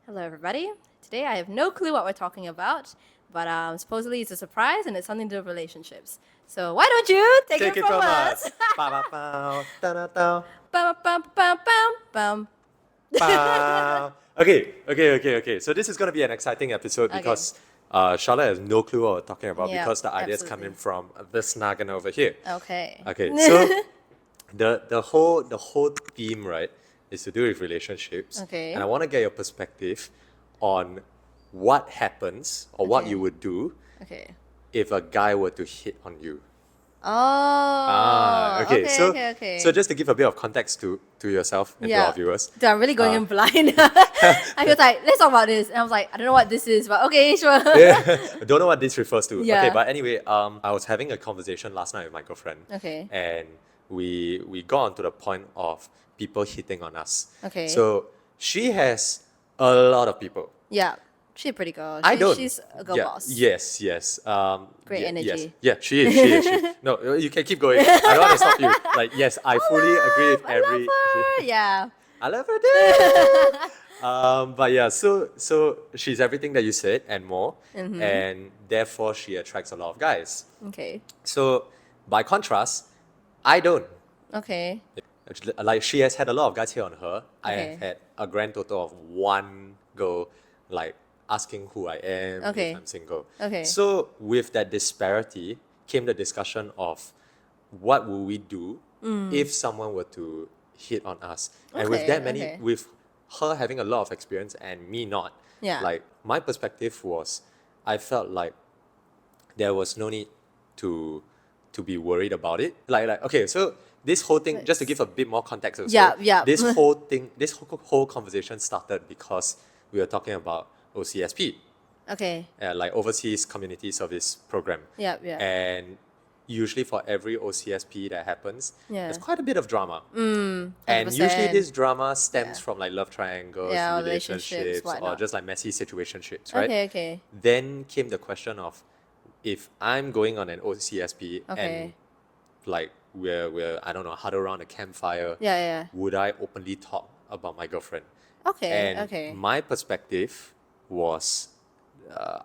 Hello, everybody. Today I have no clue what we're talking about, but supposedly it's a surprise and it's something to do with relationships. So why don't you take it from us? Ba-ba-bow, da-da-dow, Bum, bum, bum, bum, bum. bow. Okay. So this is going to be an exciting episode Okay. because Charlotte has no clue what we're talking about Yeah, because the idea is absolutely. coming from this noggin over here. Okay. Okay, so the whole theme, right, is to do with relationships. Okay. And I want to get your perspective on what happens or what Okay. you would do Okay. if a guy were to hit on you. Oh. Okay. So Okay. so just to give a bit of context to yourself and to our viewers. Dude, I'm really going in blind. I was like, let's talk about this. And I was like, I don't know what this is, but okay, sure. Yeah, I don't know what this refers to. Yeah. Okay, but anyway, I was having a conversation last night with my girlfriend. Okay. And we got on to the point of people hitting on us. Okay. So she has a lot of people. Yeah. She's a pretty girl. I don't. She's a girl Yeah, boss. Yes. Great energy. Yes. Yeah, she is. No, you can keep going. I don't want to stop you. Like, yes, I fully agree with I every. love her. Yeah. I love her too. But yeah, so she's everything that you said and more, and therefore she attracts a lot of guys. Okay. So by contrast, I don't. Okay. Actually, like she has had a lot of guys here on her. I Okay. have had a grand total of one girl, like asking who I am Okay. if I'm single. Okay. So with that disparity came the discussion of what will we do if someone were to hit on us. And with Okay, that many, okay. with her having a lot of experience and me not, Yeah. like my perspective was, I felt like there was no need to be worried about it. Like okay, so this whole thing, just to give a bit more context also, Yeah. this whole thing, this whole conversation started because we were talking about OCSP, Okay. like Overseas Community Service Program. Yeah. And usually for every OCSP that happens, Yeah. there's quite a bit of drama. And usually 100%. this drama stems Yeah. from like love triangles, Yeah, or relationships, relationships, or whatnot. just like messy situationships, right? Okay. Then came the question of, if I'm going on an OCSP Okay. and like we're I don't know, huddle around a campfire, Yeah. would I openly talk about my girlfriend? Okay. And Okay. my perspective was,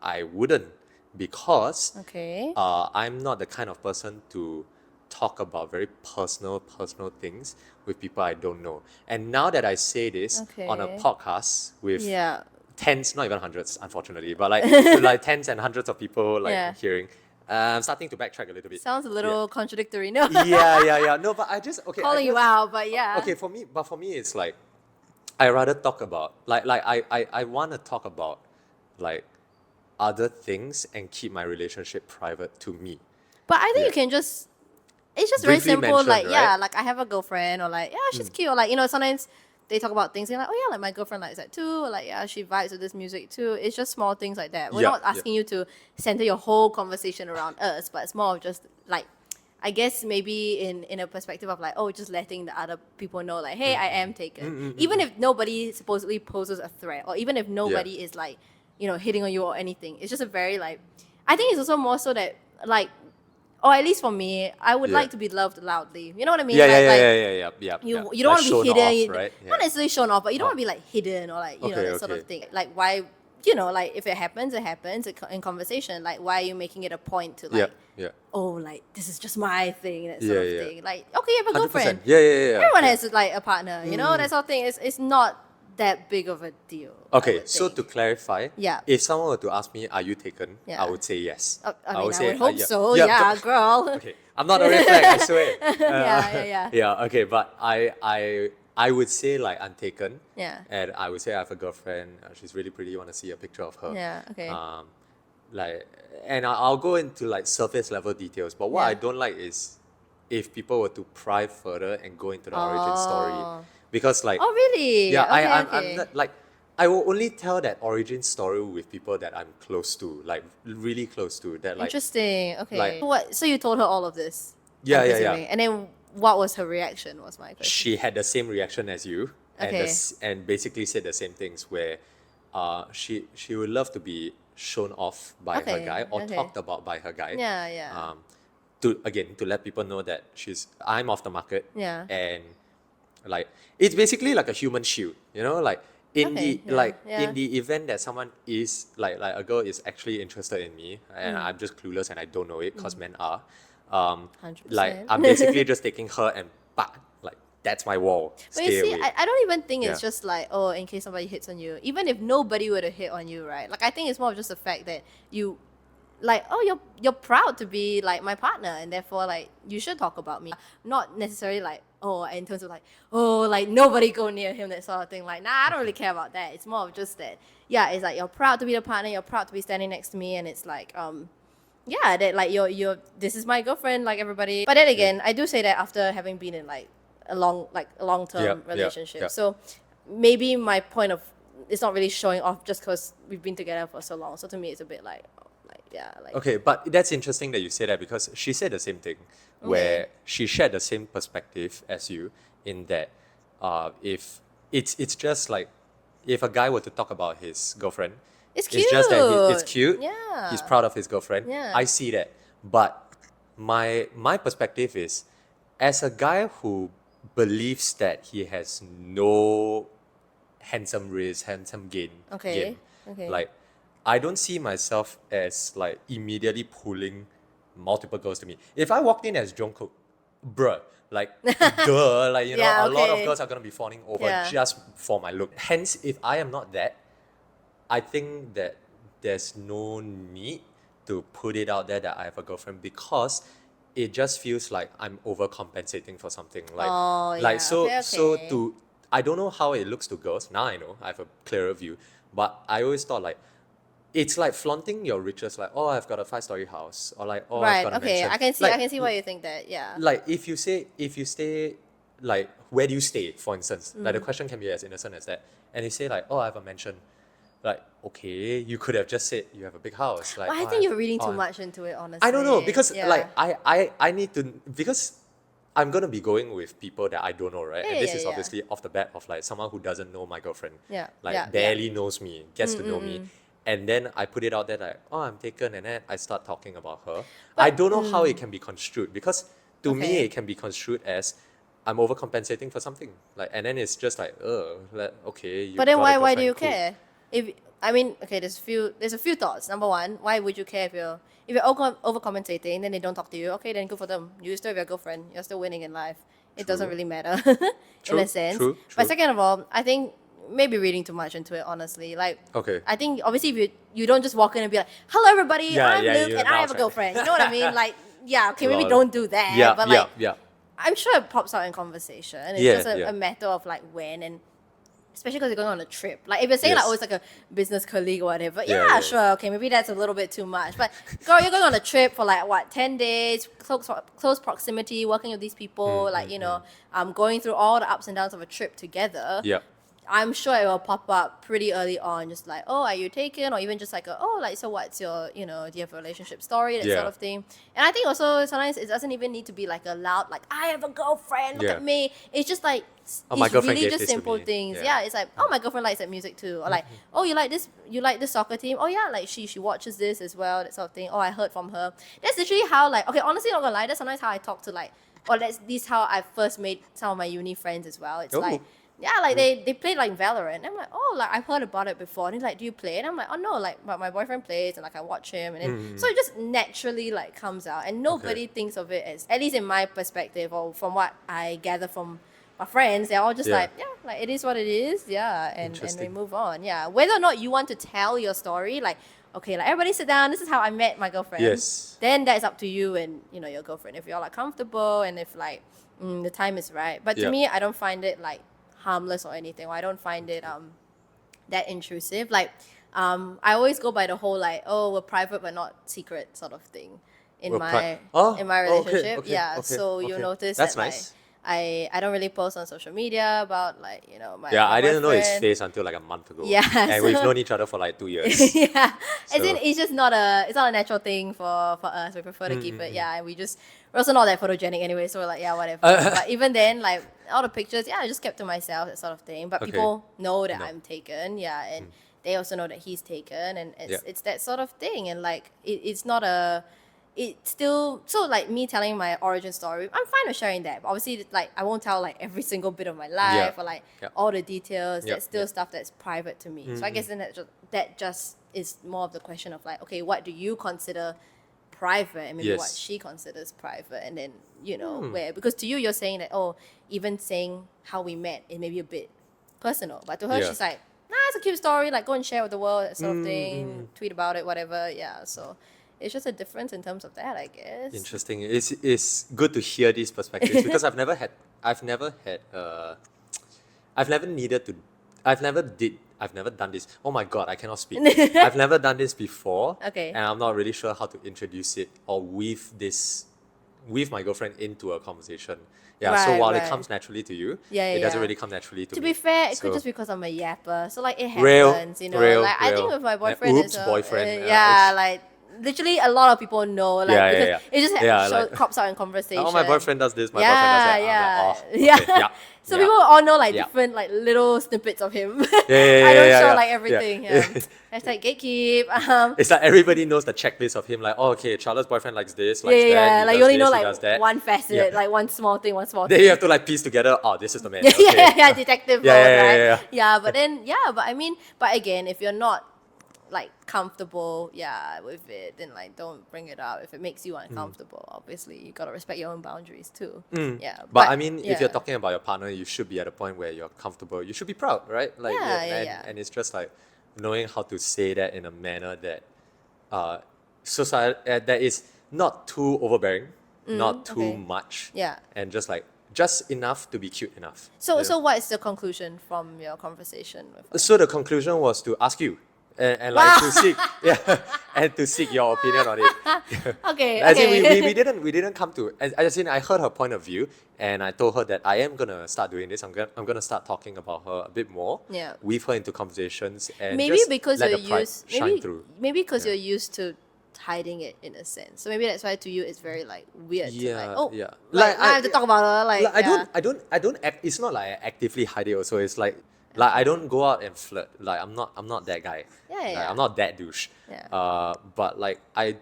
I wouldn't, because Okay. I'm not the kind of person to talk about very personal things with people I don't know. And now that I say this on a Okay. podcast with Yeah. tens, not even hundreds, unfortunately, but like with like tens and hundreds of people like Yeah. hearing, I'm starting to backtrack a little bit. Sounds a little contradictory, no? Yeah. No, but I just okay. Calling I you just, out, but yeah. Okay, for me, it's like I rather talk about I want to talk about like other things and keep my relationship private to me. But I think Yeah. you can just. It's just very Briefly simple. mentioned, Like, yeah, right? like I have a girlfriend, or like, yeah, she's cute. Or like, sometimes they talk about things and like, oh yeah, like my girlfriend likes that too. Or like, yeah, she vibes with this music too. It's just small things like that. We're Yeah, not yeah. asking you to center your whole conversation around us, but it's more of just like, I guess maybe in a perspective of like, oh, just letting the other people know, like, hey, I am taken. Even if nobody supposedly poses a threat, or even if nobody is like, hitting on you or anything. It's just a very like, I think it's also more so that like, or at least for me, I would Yeah. like to be loved loudly. You know what I mean? Yeah. You You don't want to be hidden, right? not necessarily shown off, but you don't want to be like hidden or like Okay, that sort of okay. thing. Like why, like if it happens in conversation. Like why are you making it a point to like, Yeah. oh, like this is just my thing, that sort of Yeah. thing. Like okay, you have a girlfriend. 100%. Yeah. Everyone Okay. has like a partner. That sort of thing. It's not that big of a deal. I Okay, would so think. to clarify, Yeah. if someone were to ask me, "Are you taken?" Yeah. I would say yes. I would would hope yeah. so. Yeah, girl. Okay, I'm not a red flag, I swear. Yeah. Yeah. Okay, but I would say like I'm taken. Yeah. And I would say I have a girlfriend. She's really pretty. You want to see a picture of her? Yeah. Okay. Like, and I'll go into like surface level details. But what Yeah. I don't like is if people were to pry further and go into the origin story, because like. Oh really? Yeah, Okay, I'm okay. not like, I will only tell that origin story with people that I'm close to, like really close to. That like Interesting. Okay. like- What? So you told her all of this? Yeah, I'm yeah. presuming. And then what was her reaction? Was my question. she had the same reaction as you, and Okay. and basically said the same things where, she would love to be shown off by her Okay, guy or okay. talked about by her guy. Yeah. To let people know that I'm off the market. Yeah. And like it's basically like a human shield, like in Okay, the yeah. in the event that someone is like a girl is actually interested in me and I'm just clueless and I don't know it because men are, like 100%. I'm basically just taking her and like that's my wall. But you Stay see, away. I don't even think it's Yeah. just like, oh, in case somebody hits on you. Even if nobody were to hit on you, right? Like, I think it's more of just the fact that you, like, oh, you're proud to be like my partner, and therefore, like, you should talk about me. Not necessarily like, oh, in terms of like, oh, like nobody go near him, that sort of thing. Like, nah, I don't really care about that. It's more of just that, yeah, it's like you're proud to be the partner, you're proud to be standing next to me, and it's like, yeah, that like you're this is my girlfriend, like everybody. But then again, I do say that after having been in like a long term relationship. Yep. So maybe my point of it's not really showing off just because we've been together for so long. So to me, it's a bit like, oh, like yeah, like Okay, but that's interesting that you say that because she said the same thing, where she shared the same perspective as you in that, if it's just like, if a guy were to talk about his girlfriend, it's it's just that it's cute. cute. Yeah. He's proud of his girlfriend. Yeah. I see that, but my perspective is, as a guy who believes that he has no handsome risk, handsome gain. Okay. Okay. Like, I don't see myself as like immediately pulling multiple girls to me. If I walked in as Jungkook, bruh, like, duh, like, you know, Yeah, a lot of okay. girls are gonna be falling over Yeah. just for my look. Hence, if I am not that, I think that there's no need to put it out there that I have a girlfriend because it just feels like I'm overcompensating for something. Like, Oh, yeah. like so Okay, so okay. to I don't know how it looks to girls. Now I know I have a clearer view, but I always thought like it's like flaunting your riches. Like, oh, I've got a 5-story house, or like, oh, I've Right. got a Okay. mansion. I can see. Like, I can see why you think that. Yeah. like if you stay, like, where do you stay, for instance, like the question can be as innocent as that, and you say like, oh, I have a mansion, like, okay, you could have just said you have a big house, like, But I oh, think you're reading oh, too much into it, honestly. I don't know because Yeah. like I need to, because I'm gonna be going with people that I don't know, right? Yeah, And this yeah, is yeah. obviously off the bat of like someone who doesn't know my girlfriend, Yeah, like yeah, barely knows me, gets to know me, and then I put it out there like, oh, I'm taken, and then I start talking about her. I don't know how it can be construed because to me Okay. it can be construed as I'm overcompensating for something, like, and then it's just like, okay, you. But then got a why do girlfriend, you cool. care? If I mean, okay, there's a few thoughts. Number one, why would you care if you're overcompensating, then they don't talk to you? Okay, then good for them. You still have your girlfriend. You're still winning in life. It doesn't True. really matter in True, a sense. true, But true. second of all, I think maybe reading too much into it. Honestly, like Okay. I think obviously if you don't just walk in and be like, "Hello, everybody, Yeah, I'm yeah, Luke you and I have announce, a right? girlfriend." You know what I mean? Like, yeah, okay, maybe Lol. don't do that. Yeah, but yeah, like, yeah. I'm sure it pops out in conversation. It's Yeah, just yeah. a matter of like when and especially because you're going on a trip. Like if you're saying like, Yes. oh, it's like a business colleague or whatever, Yeah, yeah, yeah. sure, okay, maybe that's a little bit too much. But girl, you're going on a trip for like what, 10 days, close proximity, working with these people, like, you know, going through all the ups and downs of a trip together. Yeah. I'm sure it will pop up pretty early on, just like, oh, are you taken? Or even just like, oh, like, so what's your, you know, do you have a relationship story? That Yeah. sort of thing. And I think also sometimes it doesn't even need to be like a loud, like, I have a girlfriend, look Yeah. at me. It's just like, Oh, my it's girlfriend really gave just this to simple me. things. Yeah. Yeah, it's like, oh, my girlfriend likes that music too. Or like, oh, you like this soccer team? Oh yeah, like she watches this as well, that sort of thing. Oh, I heard from her. That's literally how like, okay, honestly, not gonna lie, that's sometimes how I talk to like, or that's this how I first made some of my uni friends as well. It's Oh. like, yeah, like they played like Valorant. And I'm like, oh, like I've heard about it before. And he's like, do you play? And I'm like, oh no, like but my boyfriend plays and like I watch him and then so it just naturally like comes out and nobody thinks of it as, at least in my perspective or from what I gather from my friends, they're all just Yeah. like, yeah, like it is what it is, yeah, and we Interesting. move on. Yeah. Whether or not you want to tell your story, like, okay, like everybody sit down, this is how I met my girlfriend. Yes. Then that's up to you and you know your girlfriend if you're like comfortable and if like the time is right. But to Yeah. me, I don't find it like harmless or anything. I don't find it that intrusive. Like I always go by the whole like, oh, we're private but not secret sort of thing in We're my oh, in my oh, okay, relationship. okay, Yeah. okay, So you'll okay. notice That's that nice. like I don't really post on social media about like, you know, my Yeah, my I didn't know his boyfriend. face until like a month ago. Yeah, And we've so- known each other for like 2 years. Yeah. As in So- it's just not a natural thing for us. We prefer to keep it. Yeah, and we're also not that photogenic anyway, so we're like, yeah, whatever. But even then, like all the pictures, yeah, I just kept to myself, that sort of thing. But Okay. people know that No. I'm taken, yeah, and they also know that he's taken, and Yeah. it's that sort of thing. And like it's not a it's still so like me telling my origin story. I'm fine with sharing that, but obviously like I won't tell like every single bit of my life or like all the details. Yep, That's still yep. stuff that's private to me. So I guess then that just is more of the question of like, okay, what do you consider private, and maybe what Yes. she considers private, and then where, because to you you're saying that, oh, even saying how we met, it may be a bit personal, but to her Yeah. she's like, nah, it's a cute story, like go and share with the world, that sort of thing, tweet about it, whatever. Yeah, so it's just a difference in terms of that, I guess. Interesting. It's good to hear these perspectives because I've never had I've never needed to I've never done this. Oh my god, I cannot speak. I've never done this before. Okay. And I'm not really sure how to introduce it or weave my girlfriend into a conversation. Yeah, so Right, while it right. comes naturally to you, Yeah, it doesn't yeah. really come naturally to To me. be fair, it So- could just because I'm a yapper. So like it Real, happens, real, like I think real. with my Yeah, boyfriend oops, as well, boyfriend. yeah, like literally a lot of people know, like Yeah, yeah, because yeah. it just Yeah, like- crops out in conversation. Oh, my boyfriend does this, my boyfriend does that. I'm like, oh, yeah. okay, yeah. So yeah. people all know like Yeah. different like little snippets of him. yeah, I don't yeah, show yeah. like Yeah. everything. Hashtag gatekeep. It's like everybody knows the checklist of him, like, oh, okay, Charlotte's boyfriend likes this, likes that, yeah. he Like does you only this, know he like does that. one facet, Yeah. like one small thing. Then you have to like piece together, oh, this is the man. Yeah, Okay. yeah, detective Yeah, mode, yeah, yeah, right? yeah. Yeah, but then but I mean, but again, if you're not like comfortable, with it, then like don't bring it up. If it makes you uncomfortable, obviously you gotta respect your own boundaries too. Yeah, But I mean, if you're yeah. talking about your partner, you should be at a point where you're comfortable. You should be proud, right? Like, and it's just like knowing how to say that in a manner that, that is not too overbearing, not too okay. much, Yeah. and just enough to be cute enough. So Yeah. so what is the conclusion from your conversation with her? So the conclusion was to ask you, and like to seek, and to seek your opinion on it. Okay, As in, okay. we didn't come to. As in, I heard her point of view, and I told her that I am gonna start doing this. I'm gonna start talking about her a bit more. Yeah. Weave her into conversations, and Maybe just because let you're the pride used shine through. maybe because you're used to hiding it in a sense. So maybe that's why to you it's very like weird to like, oh yeah. like, I have to talk about her, like, I don't act. It's not like I actively hide it. Also, it's like I don't go out and flirt. Like I'm not that guy. Yeah, Like, yeah. I'm not that douche. Yeah. But like I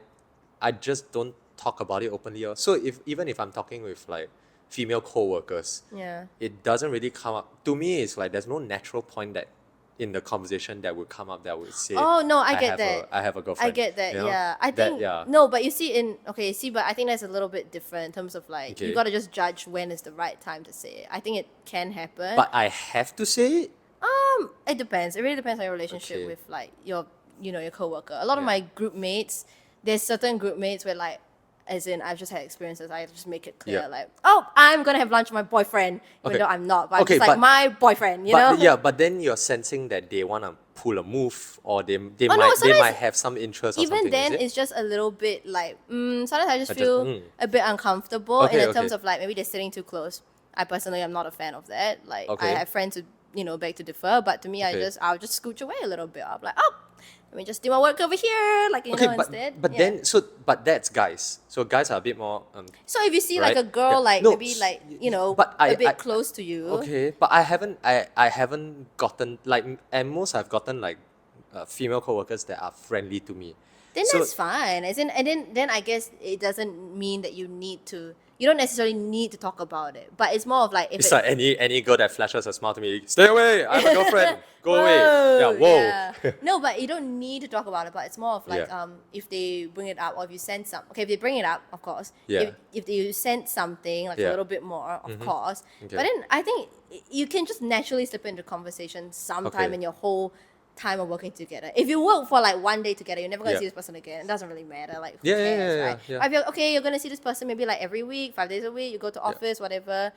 just don't talk about it openly. So even if I'm talking with like female co-workers, Yeah. it doesn't really come up. To me, it's like there's no natural point that in the conversation that would come up that would say, Oh no, I get have that. I have a girlfriend. I get that, you know? yeah. I That- think yeah. no, but you see but I think that's a little bit different in terms of like Okay. you gotta just judge when is the right time to say it. I think it can happen. But I have to say it. It depends. It really depends on your relationship Okay. with like your your coworker. A lot of Yeah. my group mates, there's certain group mates where like, as in I've just had experiences, I just make it clear Yeah. like, oh, I'm gonna have lunch with my boyfriend, even Okay. though I'm not. But I'm Okay, just like but- my boyfriend, you But know? yeah, but then you're sensing that they wanna pull a move, or they no, they sometimes might have some interest or Even something. then, is it? it's just a little bit like, sometimes I just I just- feel a bit uncomfortable Okay, in the terms okay. of like maybe they're sitting too close. I personally am not a fan of that. Like I Okay. have friends who beg to differ, but to me, Okay. I'll just scooch away a little bit. I'll be like, oh, let me just do my work over here, like Okay, but instead. but Yeah. then but that's guys. So guys are a bit more. So if you see like right? a girl Yeah. like No, maybe like but a bit close to you. Okay, but I haven't gotten like, and most I've gotten like female coworkers that are friendly to me. Then So- that's fine. As in, and then I guess it doesn't mean that you don't necessarily need to talk about it. But it's more of like if It's like any girl that flashes a smile to me, stay away, I have a girlfriend, go away. Yeah, whoa. yeah. No, but you don't need to talk about it. But it's more of like Yeah. if they bring it up or if you send some. Okay, if they bring it up, of course. Yeah. If you send something like a Yeah. little bit more, of course. Okay. But then I think you can just naturally slip into conversation sometime Okay. in your whole time of working together. If you work for like one day together, you're never gonna Yeah. see this person again. It doesn't really matter. Like who Yeah, yeah, cares, yeah, right? yeah. But if you're okay, you're gonna see this person maybe like every week, 5 days a week. You go to office, whatever.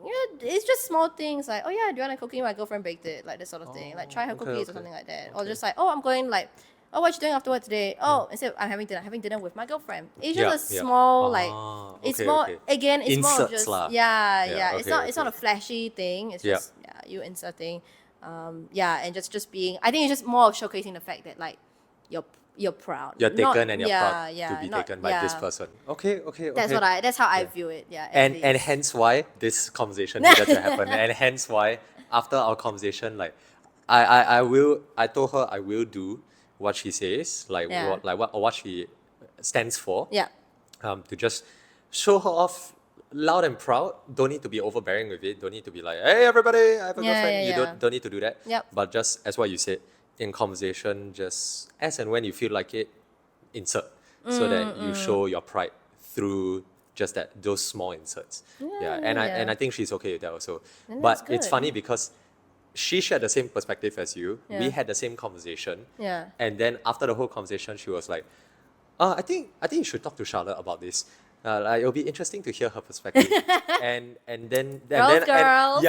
Yeah, it's just small things like, oh yeah, do you want a cookie? My girlfriend baked it, like this sort of thing. Like try her okay, cookies okay. or something like that. Or Okay. just like, oh, I'm going like, oh, what you doing after work today? Oh, instead I'm having dinner with my girlfriend. It's just a small like, it's okay, more okay. again, it's more of Inserts just lah. yeah. Yeah, It's okay, not a okay. flashy thing. It's Yeah. just you inserting, and just being. I think it's just more of showcasing the fact that like you're proud. You're Not- taken and you're proud yeah, to be not- taken by this yeah. person. Okay. That's how I view it. Yeah. at And least. hence why this conversation needed to happen, and hence why after our conversation, like I told her I will do what she says, like Yeah. what she stands for. Yeah. to just show her off loud and proud. Don't need to be overbearing with it. Don't need to be like, hey, everybody, I have a Yeah, girlfriend. yeah, You yeah. don't need to do that. Yep. But just as what you said, in conversation, just as and when you feel like it, insert. So that you show your pride through just those small inserts. And I think she's okay with that also. And But that's it's good. funny because she shared the same perspective as you. We Yeah. had the same conversation. Yeah. And then after the whole conversation, she was like, I think you should talk to Charlotte about this. Like, it'll be interesting to hear her perspective. and then Girls.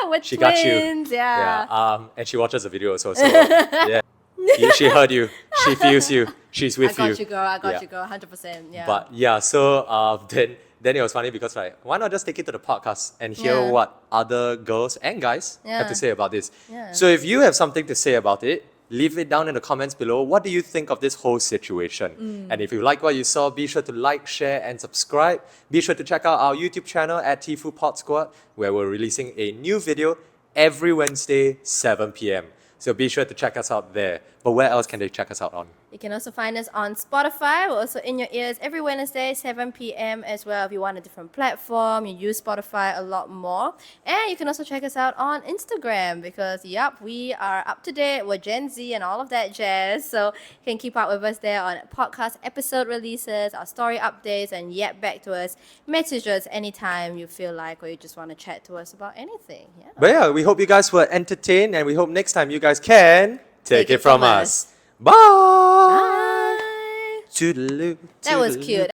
With she got you. twins, yeah. And she watches the video also. So yeah, she heard you. She feels you. She's with I got you, girl. I got Yeah. you, girl. 100%. Yeah. But yeah, so then it was funny because like, why not just take it to the podcast and hear Yeah. what other girls and guys have to Yeah. say about this? Yeah. So if you have something to say about it, leave it down in the comments below. What do you think of this whole situation? And if you like what you saw, be sure to like, share, and subscribe. Be sure to check out our YouTube channel at tifupod Squad, where we're releasing a new video every Wednesday, 7 p.m. So be sure to check us out there. But where else can they check us out on? You can also find us on Spotify. We're also in your ears every Wednesday, 7 p.m. as well. If you want a different platform, you use Spotify a lot more. And you can also check us out on Instagram because, yep, we are up to date. We're Gen Z and all of that jazz. So you can keep up with us there on podcast episode releases, our story updates, and yet back to us. Message us anytime you feel like or you just want to chat to us about anything. Yeah. But yeah, we hope you guys were entertained and we hope next time you guys can take it from us. Bye! Bye. Toodaloo, That was toodaloo. cute.